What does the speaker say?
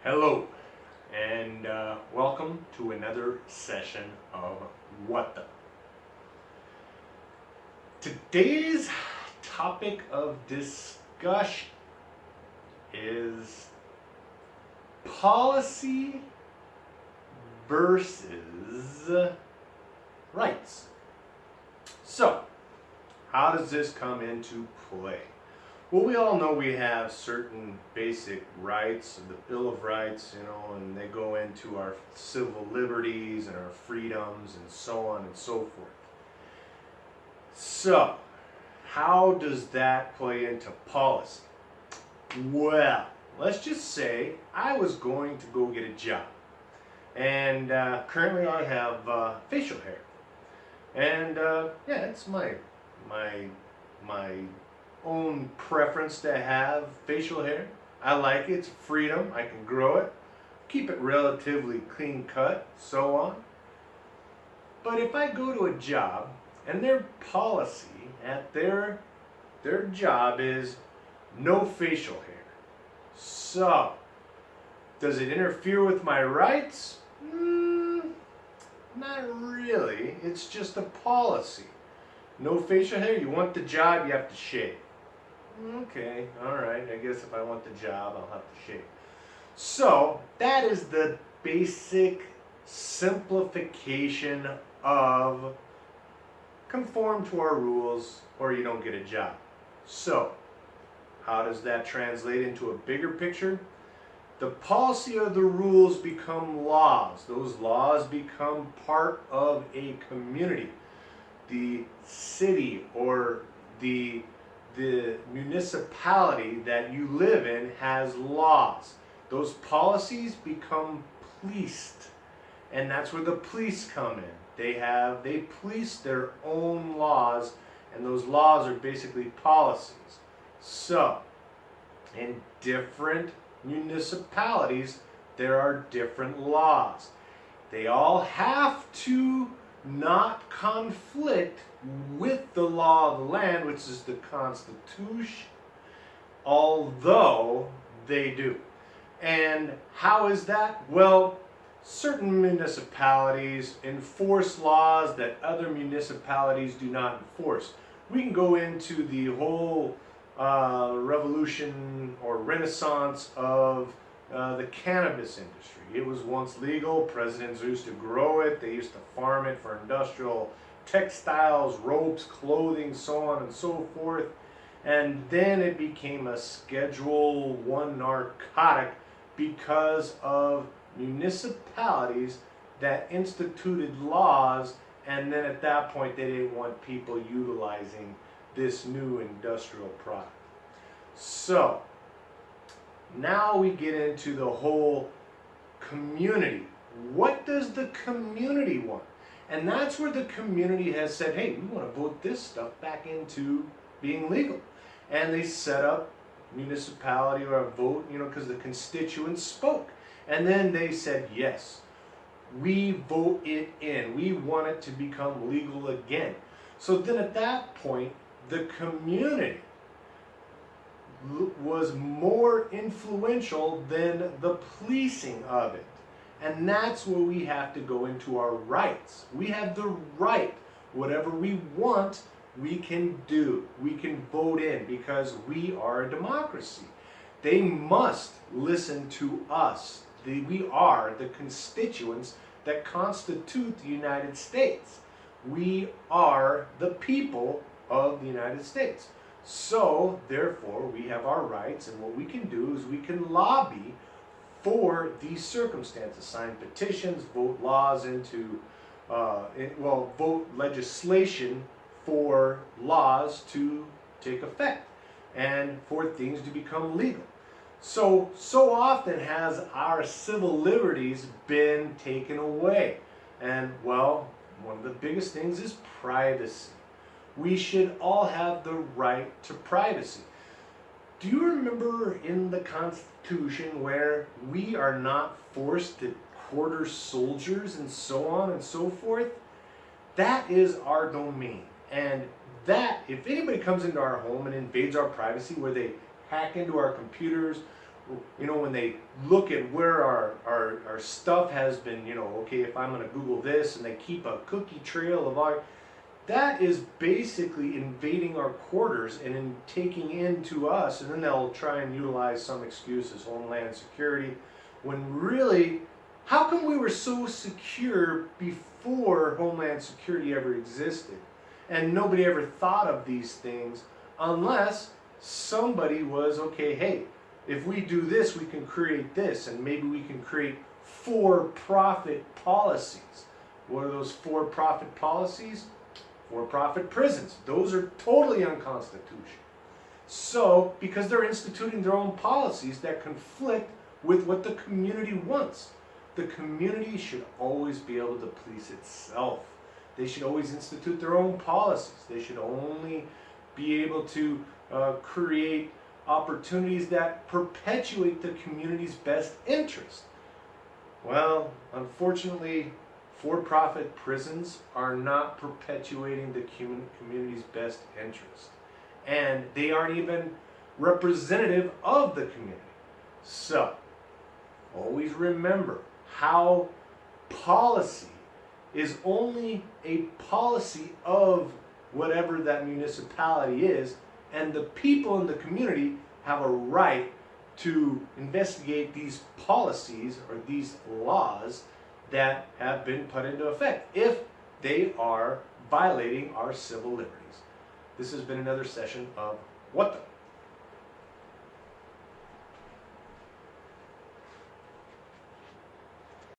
Hello, and welcome to another session of What the. Today's topic of discussion is policy versus rights. So, how does this come into play? Well, we all know we have certain basic rights, the Bill of Rights, and they go into our civil liberties and our freedoms and so on and so forth. So, how does that play into policy? Well, let's just say I was going to go get a job. And currently I have facial hair. And it's my own preference to have facial hair. I like it, it's freedom, I can grow it, keep it relatively clean cut, so on. But if I go to a job and their policy at their job is no facial hair, so does it interfere with my rights? Not really, it's just a policy. No facial hair, you want the job, you have to shave. Okay, alright, I guess if I want the job, I'll have to shave. So, that is the basic simplification of conform to our rules or you don't get a job. So, how does that translate into a bigger picture? The policy of the rules become laws. Those laws become part of a community. The city or the municipality that you live in has laws. Those policies become policed, and that's where the police come in. They police their own laws, and those laws are basically policies. So, in different municipalities, there are different laws. They all have to not conflict with the law of the land, which is the Constitution, although they do. And how is that? Well, certain municipalities enforce laws that other municipalities do not enforce. We can go into the whole revolution or renaissance of the cannabis industry. It was once legal. Presidents used to grow it. They used to farm it for industrial textiles, ropes, clothing, so on and so forth. And then it became a Schedule I narcotic because of municipalities that instituted laws, and then at that point they didn't want people utilizing this new industrial product. So, now we get into the whole community. What does the community want? And that's where the community has said, hey, we want to vote this stuff back into being legal. And they set up municipality or a vote, because the constituents spoke. And then they said, yes, we vote it in. We want it to become legal again. So then at that point, the community was more influential than the policing of it. And that's where we have to go into our rights. We have the right, whatever we want, we can do. We can vote in because we are a democracy. They must listen to us. We are the constituents that constitute the United States. We are the people of the United States. So, therefore, we have our rights, and what we can do is we can lobby for these circumstances, sign petitions, vote laws into, vote legislation for laws to take effect and for things to become legal. So often has our civil liberties been taken away. And, well, one of the biggest things is privacy. We should all have the right to privacy. Do you remember in the Constitution where we are not forced to quarter soldiers and so on and so forth? That is our domain. And that, if anybody comes into our home and invades our privacy, where they hack into our computers, when they look at where our stuff has been, okay, if I'm going to Google this, and they keep a cookie trail of our, that is basically invading our quarters and in taking into us, and then they'll try and utilize some excuse as Homeland Security, when really, how come we were so secure before Homeland Security ever existed? And nobody ever thought of these things unless somebody was, okay, hey, if we do this, we can create this, and maybe we can create for-profit policies. What are those for-profit policies? For-profit prisons. Those are totally unconstitutional. So, because they're instituting their own policies that conflict with what the community wants. The community should always be able to police itself. They should always institute their own policies. They should only be able to create opportunities that perpetuate the community's best interest. Well, unfortunately, for-profit prisons are not perpetuating the community's best interest. And they aren't even representative of the community. So, always remember how policy is only a policy of whatever that municipality is, and the people in the community have a right to investigate these policies or these laws that have been put into effect if they are violating our civil liberties. This has been another session of What the